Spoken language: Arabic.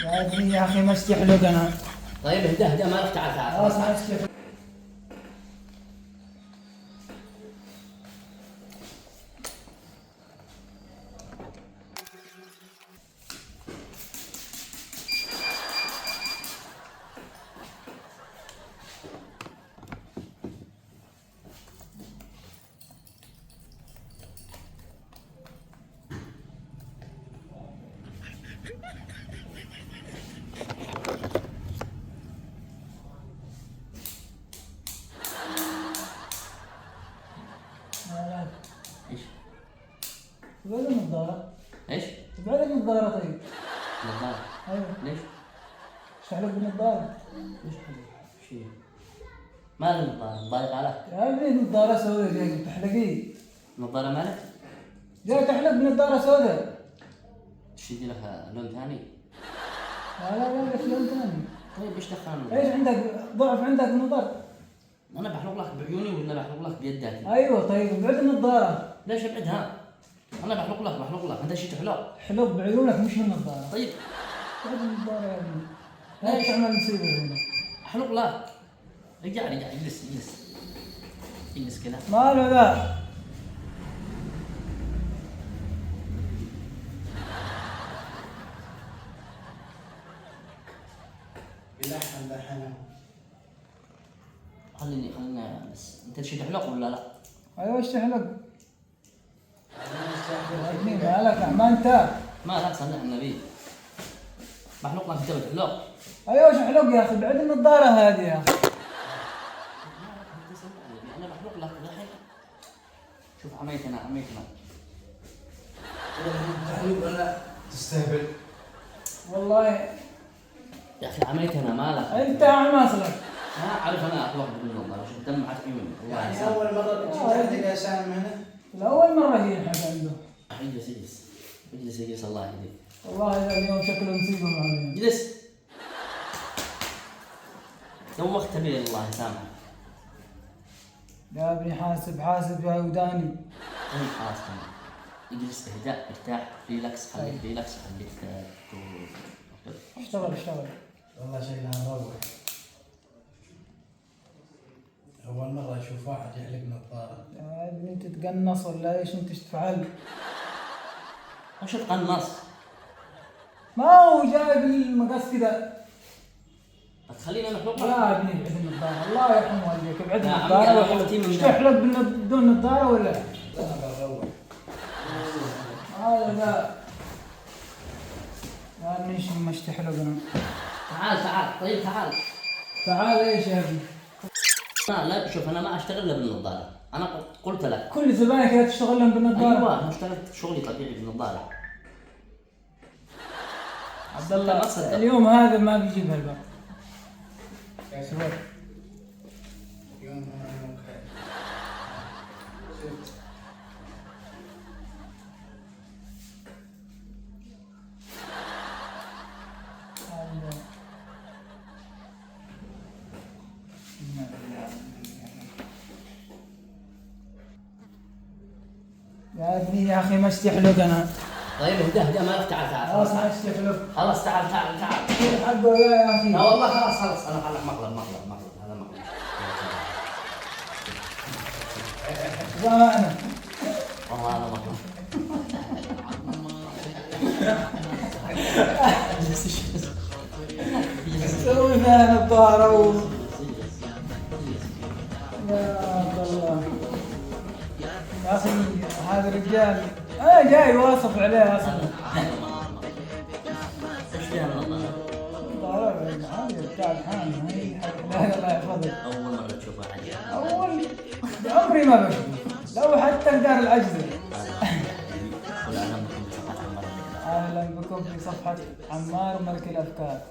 يا ابني يا اخي ما استحلق انا. طيب اهدى مالك، تعال تعال خلاص ما استحلق. ايش؟ تبغى لي نظارة؟ ايش؟ تبغى لي نظارة طيب؟ نظارة؟ ايوه. ليش؟ استحلق بالنظارة. ايش حلو؟ شو؟ ما لي نظارة، ضايق عليك. يا ابني نظارة سوداء جاي تحلقي. نظارة مالك؟ جاي تحلق بنظارة سوداء. ايش يدي لها لون ثاني؟ لا لا لا لك لون ثاني. طيب ايش دخلنا؟ ايش عندك ضعف عندك النظر؟ انا بحلق لك بعيوني ولا بحلق لك بيداتي؟ ايوه طيب ابعد النظارة. ليش ابعدها؟ انا بحلق لك انت شي تحلق. حلق بعيونك مش بالنظارة. طيب ابعد النظارة يا ابني. ايش تعمل مصيبة هنا؟ احلق لك. رجع اجلس كذا. ماله ذا؟ لحن خليني بس انت شي تحلق ولا لا؟ ايوه ايش تحلق؟ يا ابني مالك ما انت. ما لا صلح النبي. بحلق لك انت بتحلق. ايوه ايش احلق يا اخي؟ بعد النظارة هذه يا اخي. انا بحلق لك الحين. شوف عميتنا ولا تستهبل والله يا اخي عميتنا مالك. انت عماصلك. ما اعرف انا اطلق بالنظاره، شوف دم معك عيوني والله يعني يسامحك. اول مره بتجي يا سالم هنا. الأول مرة هي الحاجة عنده. اجلس الله يهديك. والله إذا اليوم شكله مصيبة معنا. اجلس. دوخت بي الله يسامحك. يا ابني حاسب يا وداني. طيب خلاص تمام. اجلس اهدأ ارتاح ريلاكس خليك اشتغل. والله شكلها مروع. اول مره اشوف واحد يحلق نظاره. يا ابني انت تقنص ولا ايش انت تفعل؟ وش تقنص؟ ما هو جايب المقص كذا. تخليني انا احلق لا يا ابني ابعد النظارة، الله يرحم والديك ابعد يا عمي النظارة. أنا ولا وقتي من ايش ده. تحلق بدون نظارة ولا؟ انا بروح. هذا لا. يا ابني ايش مش تحلق انا؟ تعال طيب تعال. تعال ايش يا ابني؟ لا شوف انا ما اشتغل الا بالنظاره، انا قلت لك. كل زباينك لا تشتغل لهم بالنظارة. ايوه انا اشتغلت شغلي طبيعي بالنظاره. عبد الله ما تصدق. اليوم هذا ما بيجيب هالباب. سويت. يوم خير. يا ابني يا اخي ما استحلق انا. طيب اهدى مالك، تعال خلاص ما استحلق. خلاص تعال حقه يا اخي. لا والله خلاص انا خلك مقلب هذا مقلب. انا والله هذا مقلب. سوي فيها نظارة يا عبد الله يا اخي هذا الرجال جاي واصف عليه اصلا. ايش فيها النظاره؟ نظارة هذه بتاع الحان هي حق الله يحفظك. اول مره تشوفها عجيب. اول عمري ما بشوف لو حتى الدار العجزة. اهلا بكم في صفحه عمار. اهلا بكم في صفحة عمار ملك الافكار.